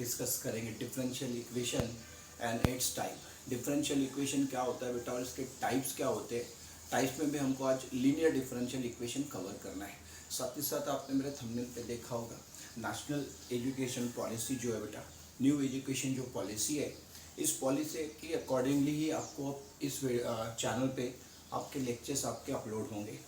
Discuss करेंगे differential equation and it's type. Differential equation क्या होता है बेटा और इसके टाइप्स क्या होते हैं। टाइप्स में भी हमको आज लीनियर डिफरेंशियल इक्वेशन कवर करना है। साथ ही साथ आपने मेरे थंबनेल पे देखा होगा नेशनल एजुकेशन पॉलिसी जो है बेटा, न्यू एजुकेशन जो पॉलिसी है, इस पॉलिसी के अकॉर्डिंगली ही आपको इस चैनल पे आपके लेक्चर्स आपके अपलोड होंगे।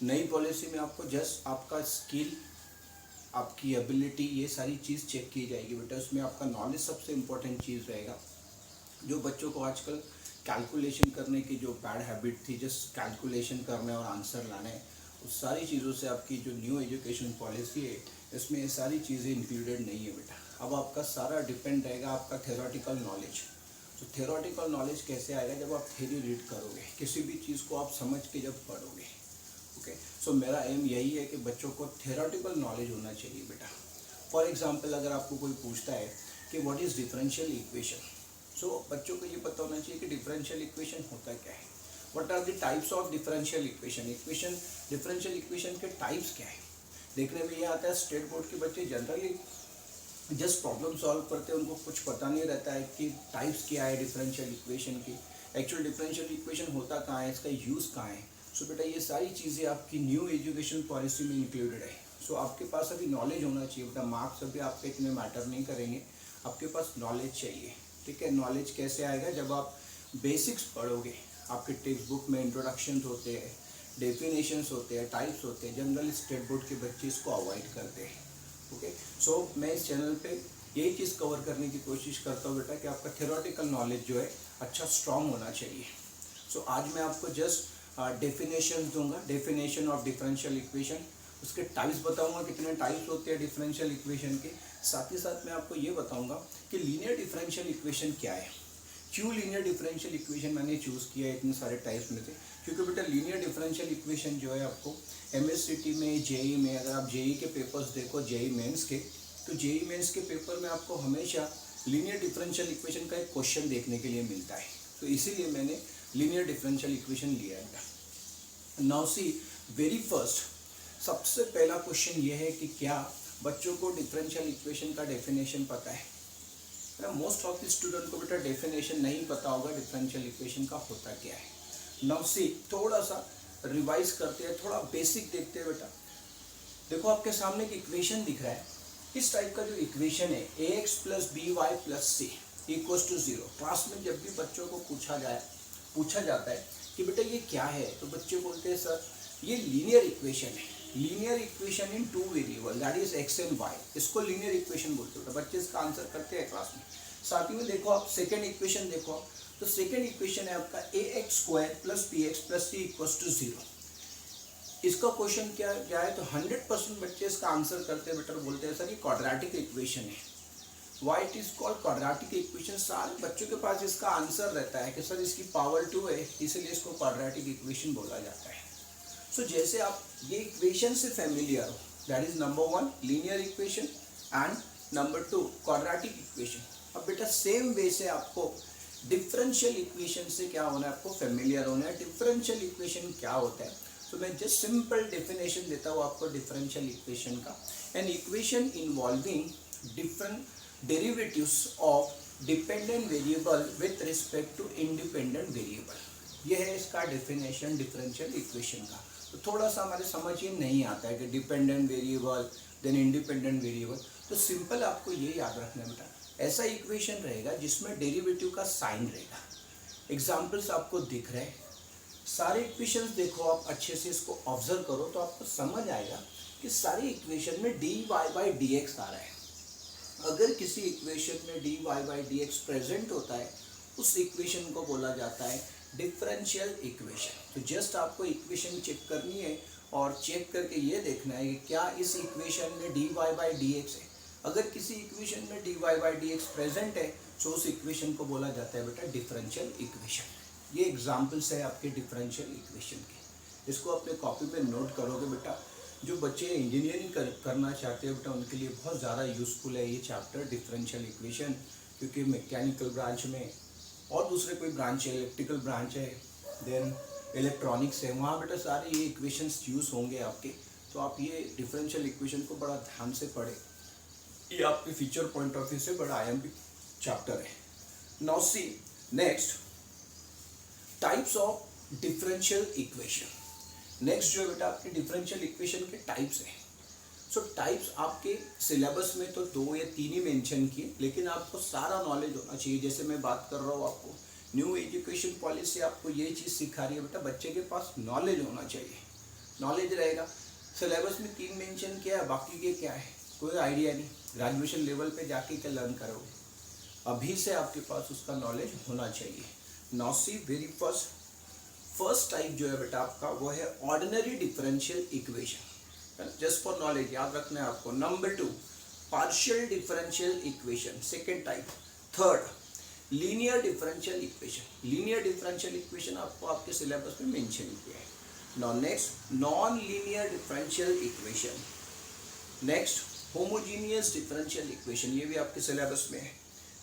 नई पॉलिसी में आपको जस्ट आपका स्किल, आपकी एबिलिटी, ये सारी चीज़ चेक की जाएगी बेटा। उसमें आपका नॉलेज सबसे इम्पोर्टेंट चीज़ रहेगा। जो बच्चों को आजकल कैलकुलेशन करने की जो बैड हैबिट थी, जस्ट कैलकुलेशन करने और आंसर लाने, उस सारी चीज़ों से आपकी जो न्यू एजुकेशन पॉलिसी है इसमें ये सारी चीज़ें इंक्लूडेड नहीं है बेटा। अब आपका सारा डिपेंड रहेगा आपका थ्योरेटिकल नॉलेज। तो थ्योरेटिकल नॉलेज कैसे आएगा? जब आप थ्योरी रीड करोगे, किसी भी चीज़ को आप समझ के जब पढ़ोगे। ओके, सो मेरा एम यही है कि बच्चों को थ्योरेटिकल नॉलेज होना चाहिए बेटा। फॉर एग्जांपल अगर आपको कोई पूछता है कि व्हाट इज़ डिफरेंशियल इक्वेशन, सो बच्चों को ये पता होना चाहिए कि डिफरेंशियल इक्वेशन होता क्या है। What are the types of differential equation, differential equation के टाइप्स क्या है। देखने में ये आता है स्टेट बोर्ड के बच्चे जनरली जस्ट प्रॉब्लम सॉल्व करते हैं, उनको कुछ पता नहीं रहता है कि टाइप्स क्या है डिफरेंशियल इक्वेशन की, एक्चुअल डिफरेंशियल इक्वेशन होता कहाँ है, इसका यूज़ कहाँ है। सो बेटा ये सारी चीज़ें आपकी न्यू एजुकेशन पॉलिसी में इंक्लूडेड है। सो आपके पास अभी नॉलेज होना चाहिए बेटा। मार्क्स अभी आपके इतने मैटर नहीं करेंगे, आपके पास नॉलेज चाहिए। ठीक है, नॉलेज कैसे आएगा? जब आप बेसिक्स पढ़ोगे। आपके टेक्स्ट बुक में इंट्रोडक्शन होते हैं, डेफिनेशंस होते हैं, टाइप्स होते हैं। जनरली स्टेट बोर्ड के बच्चे इसको अवॉइड करते हैं। ओके, सो मैं इस चैनल पे यही चीज़ कवर करने की कोशिश करता हूँ बेटा कि आपका थ्योरेटिकल नॉलेज जो है अच्छा स्ट्रॉन्ग होना चाहिए। सो आज मैं आपको जस्ट डेफिनेशन दूंगा, डेफिनेशन ऑफ डिफरेंशियल इक्वेशन, उसके टाइप्स बताऊंगा कितने टाइप्स होते हैं डिफरेंशियल इक्वेशन के। साथ ही साथ मैं आपको ये बताऊंगा कि लीनियर डिफरेंशियल इक्वेशन क्या है। क्यों लीनियर डिफरेंशियल इक्वेशन मैंने चूज़ किया है इतने सारे टाइप्स में से? क्योंकि बेटा लीनियर डिफरेंशियल इक्वेशन जो है आपको एमएससीटी में, जेई में, अगर आप जेई के पेपर्स देखो, जेई मेंस के, तो जेई मेंस के पेपर में आपको हमेशा लीनियर डिफरेंशियल इक्वेशन का एक क्वेश्चन देखने के लिए मिलता है। तो इसीलिए मैंने लीनियर डिफरेंशियल इक्वेशन लिया है। नाउ सी वेरी फर्स्ट, सबसे पहला क्वेश्चन ये है कि क्या बच्चों को डिफरेंशियल इक्वेशन का डेफिनेशन पता है? मोस्ट ऑफ द स्टूडेंट को बेटा डेफिनेशन नहीं पता होगा डिफरेंशियल इक्वेशन का होता क्या है। नाउ सी थोड़ा सा रिवाइज करते हैं, थोड़ा बेसिक देखते हैं बेटा। देखो आपके सामने एक इक्वेशन दिख रहा है। इस टाइप का जो इक्वेशन है ax + by + c = 0, क्लास में जब भी बच्चों को पूछा जाता है कि बेटा ये क्या है, तो बच्चे बोलते हैं सर ये लीनियर इक्वेशन है। Linear equation in 2 variable that is x and y, इसको लीनियर इक्वेशन बोलते हैं। बच्चे इसका आंसर करते हैं क्लास में। साथ ही में देखो आप सेकेंड इक्वेशन देखो, तो सेकेंड इक्वेशन है आपका ax² + bx + c = 0। इसका क्वेश्चन क्या है? तो 100% बच्चे इसका आंसर करते हैं बेटा, बोलते हैं सर ये क्वाड्रेटिक इक्वेशन है। Why it is called quadratic equation? सारे बच्चों के पास इसका आंसर रहता है कि सर इसकी पावर 2 है, इसलिए इसको क्वाड्रेटिक इक्वेशन बोला जाता है। सो जैसे आप ये इक्वेशन से फैमिलियर हो, that is number 1 linear equation and number 2 quadratic equation. अब बेटा सेम वे से आपको डिफरेंशियल इक्वेशन से क्या होना है? आपको फैमिलियर होना है। डिफरेंशियल इक्वेशन क्या होता है? तो मैं जस्ट सिंपल डेफिनेशन देता हूँ आपको डिफरेंशियल इक्वेशन का। An equation involving different derivatives of dependent variable with respect to independent variable, ये है इसका डेफिनेशन डिफरेंशियल इक्वेशन का। तो थोड़ा सा हमारे समझ ये नहीं आता है कि dependent variable then independent variable. तो सिंपल आपको ये याद रखना है बेटा, ऐसा इक्वेशन रहेगा जिसमें डेरिवेटिव का साइन रहेगा। एग्जाम्पल्स आपको दिख रहे हैं, सारे इक्वेशंस देखो आप अच्छे से इसको ऑब्जर्व करो तो आपको समझ आएगा कि सारी इक्वेशन में dy/dx आ रहा है। अगर किसी इक्वेशन में dy/dx प्रेजेंट होता है, उस इक्वेशन को बोला जाता है डिफरेंशियल इक्वेशन। तो जस्ट आपको इक्वेशन चेक करनी है और चेक करके ये देखना है कि क्या इस इक्वेशन में dy/dx है। अगर किसी इक्वेशन में dy/dx प्रेजेंट है तो उस इक्वेशन को बोला जाता है बेटा डिफरेंशियल इक्वेशन। ये एग्जाम्पल्स है आपके डिफरेंशियल इक्वेशन के, इसको अपने कॉपी में नोट करोगे बेटा। जो बच्चे इंजीनियरिंग करना चाहते हैं बेटा, उनके लिए बहुत ज़्यादा यूज़फुल है ये चैप्टर डिफरेंशियल इक्वेशन, क्योंकि मैकेनिकल ब्रांच में और दूसरे कोई ब्रांच है, इलेक्ट्रिकल ब्रांच है, देन इलेक्ट्रॉनिक्स है, वहाँ बेटा सारे ये इक्वेशंस यूज़ होंगे आपके। तो आप ये डिफरेंशियल इक्वेशन को बड़ा ध्यान से पढ़ें। ये आपके फीचर पॉइंट ऑफ व्यू से बड़ा आईएमपी चैप्टर है। Now C next types of differential equation. Next जो है बेटा आपके डिफरेंशियल इक्वेशन के टाइप्स हैं। सो टाइप्स आपके सिलेबस में तो 2 या 3 ही मेंशन किए, लेकिन आपको सारा नॉलेज होना चाहिए। जैसे मैं बात कर रहा हूँ आपको न्यू एजुकेशन पॉलिसी आपको ये चीज़ सिखा रही है बेटा, बच्चे के पास नॉलेज होना चाहिए। नॉलेज रहेगा, सिलेबस में 3 मेंशन किया है, बाकी के क्या है कोई आइडिया नहीं। ग्रेजुएशन लेवल पे जाके क्या लर्न करोगे, अभी से आपके पास उसका नॉलेज होना चाहिए। Now see very first type जो है बेटा आपका वो है ordinary differential equation. Just for knowledge याद रखना है आपको। Number 2 partial differential equation, second type. Third linear differential equation. Linear differential equation आपको आपके सिलेबस में मेंशन किया है। Now next non linear differential equation. Next homogeneous differential equation, ये भी आपके सिलेबस में है।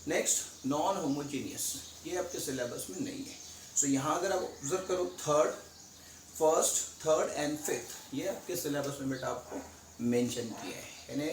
नेक्स्ट नॉन होमोजीनियस, ये आपके सिलेबस में नहीं है। सो यहाँ अगर आप ऑब्जर्व करो फर्स्ट थर्ड एंड फिफ्थ ये आपके सिलेबस में बेटा आपको मेंशन किया है। यानी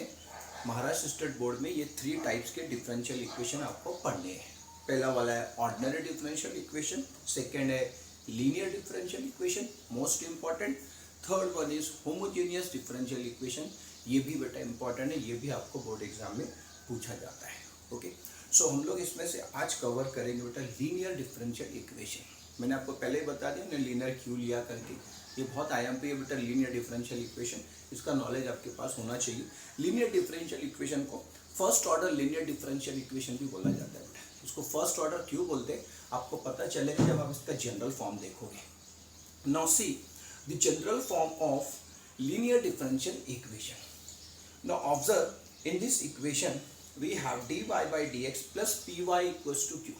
महाराष्ट्र स्टेट बोर्ड में ये 3 टाइप्स के डिफरेंशियल इक्वेशन आपको पढ़ने हैं। पहला वाला है ऑर्डिनरी डिफरेंशियल इक्वेशन, सेकेंड है linear differential equation most important, third one is homogeneous differential equation. ये भी बेटा इंपॉर्टेंट है, ये भी आपको बोर्ड एग्जाम में पूछा जाता है। ओके, सो हम लोग इसमें से आज कवर करेंगे बेटा लीनियर डिफरेंशियल इक्वेशन। मैंने आपको पहले ही बता दिया मैंने लीनियर क्यों लिया करके, ये बहुत आईएमपी है बेटा लीनियर डिफरेंशियल इक्वेशन, इसका नॉलेज आपके पास होना चाहिए। लीनियर डिफरेंशियल इक्वेशन को first order linear differential equation भी बोला जाता है बेटा। इसको फर्स्ट ऑर्डर क्यों बोलते हैं आपको पता चलेगा जब आप इसका जनरल फॉर्म देखोगे। Now see the general form of linear differential equation. Now observe in this equation we have dy by dx plus py equals to q।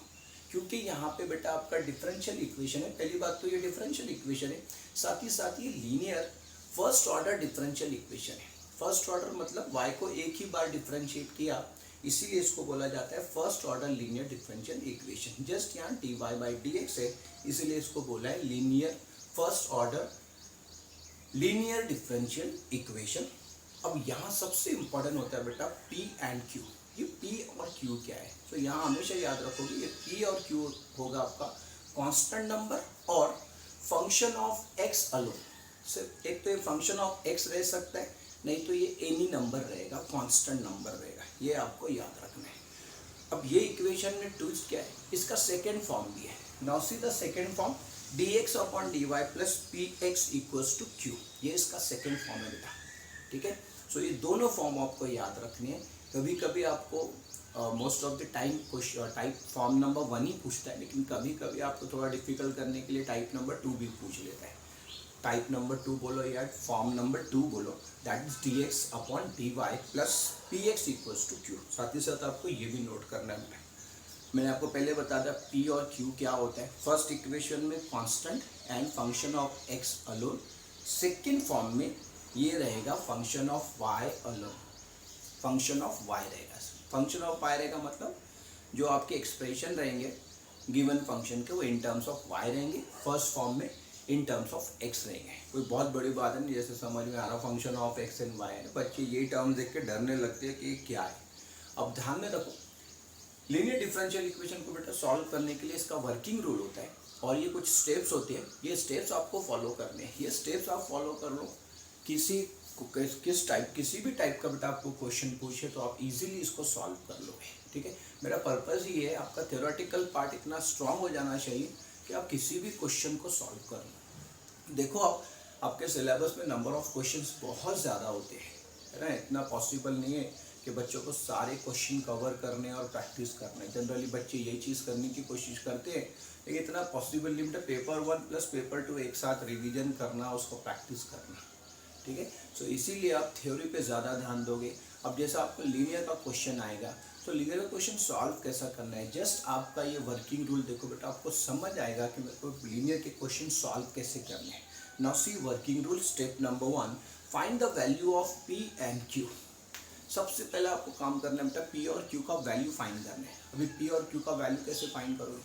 क्योंकि यहाँ पे बेटा आपका डिफरेंशियल इक्वेशन है, पहली बात तो ये डिफरेंशियल इक्वेशन है, साथ ही ये linear first order differential equation है। फर्स्ट ऑर्डर मतलब y को एक ही बार डिफरेंशिएट किया, इसीलिए इसको बोला जाता है first order linear differential equation. Just यहाँ dy by dx है, इसीलिए इसको बोला है linear first order linear differential equation. अब यहाँ सबसे इंपॉर्टेंट होता है बेटा P एंड Q। ये P और Q क्या है, तो यहाँ हमेशा याद रखोगे ये P और Q होगा आपका कांस्टेंट नंबर और फंक्शन ऑफ x अलोन। सिर्फ एक तो ये फंक्शन ऑफ x रह सकता है, नहीं तो ये एनी नंबर रहेगा, कांस्टेंट नंबर रहेगा, ये आपको याद रखना है। अब ये इक्वेशन में ट्विस्ट क्या है, इसका सेकेंड फॉर्म भी है। Now see the second form dx upon dy plus px equals to q, ये इसका सेकेंड फॉर्म है बेटा। ठीक है, सो ये दोनों फॉर्म आपको याद रखनी है। कभी कभी आपको most of the time type form number 1 ही पूछता है, लेकिन कभी कभी आपको थोड़ा डिफिकल्ट करने के लिए टाइप नंबर 2 भी पूछ लेता है। टाइप नंबर 2 बोलो या फॉर्म नंबर 2 बोलो, that is dx upon dy plus px equals to q। साथ ही साथ आपको ये भी नोट करना है, मैंने आपको पहले बता दिया P और Q क्या होता है। फर्स्ट इक्वेशन में constant and function of x alone, second form में ये रहेगा function of y alone, function of y रहेगा। फंक्शन ऑफ y रहेगा मतलब जो आपके एक्सप्रेशन रहेंगे गिवन फंक्शन के वो इन टर्म्स ऑफ y रहेंगे, फर्स्ट फॉर्म में इन टर्म्स ऑफ x रहेंगे। कोई बहुत बड़ी बात नहीं, जैसे समझ में आ रहा function of x and y है, बच्चे ये टर्म देख के डरने लगते हैं कि ये क्या है। अब ध्यान में रखो लीनियर डिफरेंशियल इक्वेशन को बेटा सॉल्व करने के लिए इसका वर्किंग रूल होता है और ये कुछ स्टेप्स होते हैं, ये स्टेप्स आपको फॉलो करने हैं। ये स्टेप्स आप फॉलो कर लो, किसी भी टाइप का बेटा आपको क्वेश्चन पूछे तो आप इजीली इसको सॉल्व कर लोगे। ठीक है, मेरा पर्पज़ ये है आपका थ्योरेटिकल पार्ट इतना स्ट्रांग हो जाना चाहिए कि आप किसी भी क्वेश्चन को सॉल्व कर लो। देखो आपके सिलेबस में नंबर ऑफ क्वेश्चंस बहुत ज़्यादा होते हैं, है ना। इतना पॉसिबल नहीं है कि बच्चों को सारे क्वेश्चन कवर करने और प्रैक्टिस करना है। जनरली बच्चे यही चीज़ करने की कोशिश करते हैं, लेकिन इतना पॉसिबल नहीं बेटा। पेपर 1 प्लस पेपर 2 एक साथ रिवीजन करना, उसको प्रैक्टिस करना। ठीक है, सो इसीलिए आप थ्योरी पे ज़्यादा ध्यान दोगे। अब जैसा आपको लीनियर का क्वेश्चन आएगा तो लीनियर का क्वेश्चन सॉल्व कैसा करना है, जस्ट आपका ये वर्किंग रूल देखो बेटा, आपको समझ आएगा कि मेरे को लीनियर के क्वेश्चन सॉल्व कैसे करने हैं। Now see working rule step number 1, find the value of P and Q। सबसे पहले आपको काम करना है बेटा P और Q का वैल्यू फाइंड करना है। अभी P और Q का वैल्यू कैसे फाइंड करोगे,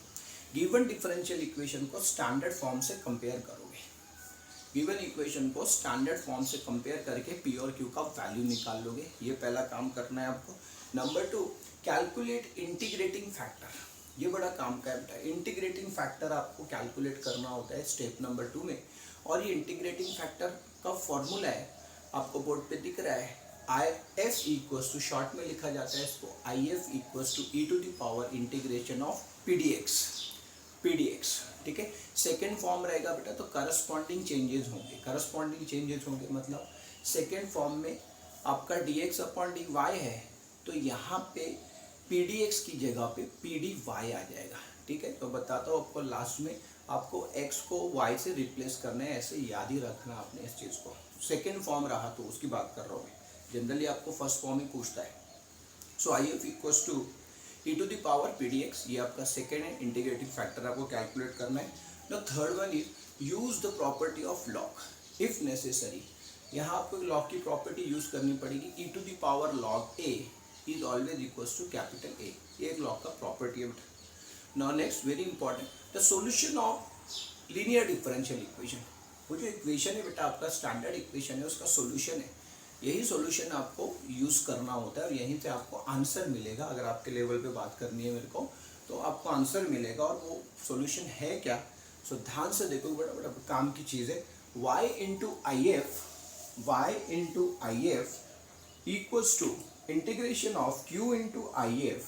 गिवन डिफरेंशियल इक्वेशन को स्टैंडर्ड फॉर्म से कंपेयर करोगे। गिवन इक्वेशन को स्टैंडर्ड फॉर्म से कंपेयर करके पी और क्यू का वैल्यू निकाल लोगे। ये पहला काम करना है आपको। Number 2, calculate integrating factor. ये बड़ा काम का है बेटा। इंटीग्रेटिंग फैक्टर आपको कैलकुलेट करना होता है स्टेप नंबर 2 में। और ये इंटीग्रेटिंग फैक्टर का फॉर्मूला है, आपको बोर्ड पे दिख रहा है। I F equals to, short में लिखा जाता है इसको, I F equals to E to the power integration of p D x. ठीक है, सेकेंड फॉर्म रहेगा बेटा तो करस्पॉन्डिंग चेंजेस होंगे। करस्पॉन्डिंग चेंजेस होंगे मतलब सेकेंड फॉर्म में आपका d x upon d y है, तो यहाँ पे पी डी एक्स की जगह पे पी डी वाई आ जाएगा। ठीक है, तो बताता हूँ आपको, लास्ट में आपको x को y से रिप्लेस करना है, ऐसे याद ही रखना आपने इस चीज़ को। सेकेंड फॉर्म रहा तो उसकी बात कर रहा हूँ मैं, जनरली आपको फर्स्ट फॉर्म ही पूछता है। So I F equals to E to the power P D X, ये आपका सेकेंड है। इंटीग्रेटिंग फैक्टर आपको कैलकुलेट करना है। The third one is use the property of log if necessary. यहाँ आपको लॉग की प्रॉपर्टी यूज करनी पड़ेगी। E to the power log A is always equals to capital A, ये एक लॉग का प्रॉपर्टी है। Now next very important, the solution of linear differential equation. वो जो इक्वेशन है बेटा आपका स्टैंडर्ड इक्वेशन है, उसका सॉल्यूशन है। यही सॉल्यूशन आपको यूज़ करना होता है और यहीं से आपको आंसर मिलेगा। अगर आपके लेवल पे बात करनी है मेरे को तो आपको आंसर मिलेगा। और वो सॉल्यूशन है क्या, सो ध्यान से देखो, बड़ा बड़ा काम की चीज़ है। y into I F equals to integration of q into I F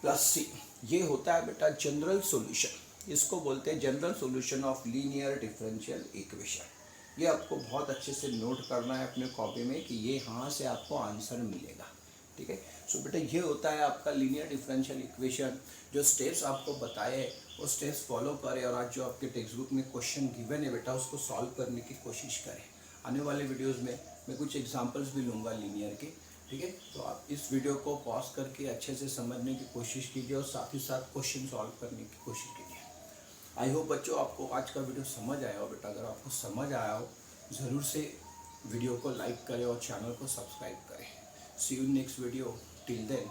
plus C. ये होता है बेटा जनरल सॉल्यूशन। इसको बोलते हैं general solution of linear differential equation. ये आपको बहुत अच्छे से नोट करना है अपने कॉपी में कि ये यहाँ से आपको आंसर मिलेगा। ठीक है, सो बेटा ये होता है आपका लीनियर डिफरेंशियल इक्वेशन। जो स्टेप्स आपको बताए वो स्टेप्स फॉलो करें और आज जो आपके टेक्स्ट बुक में क्वेश्चन गिवन है बेटा उसको सॉल्व करने की कोशिश करें। आने वाले वीडियोज़ में मैं कुछ एग्जाम्पल्स भी लूँगा लीनियर के। ठीक है, तो आप इस वीडियो को पॉज करके अच्छे से समझने की कोशिश कीजिए और साथ ही साथ क्वेश्चन सॉल्व करने की कोशिश कीजिए। आई होप बच्चों आपको आज का वीडियो समझ आया हो। बेटा अगर आपको समझ आया हो ज़रूर से वीडियो को लाइक करें और चैनल को सब्सक्राइब करें। See you next video, till then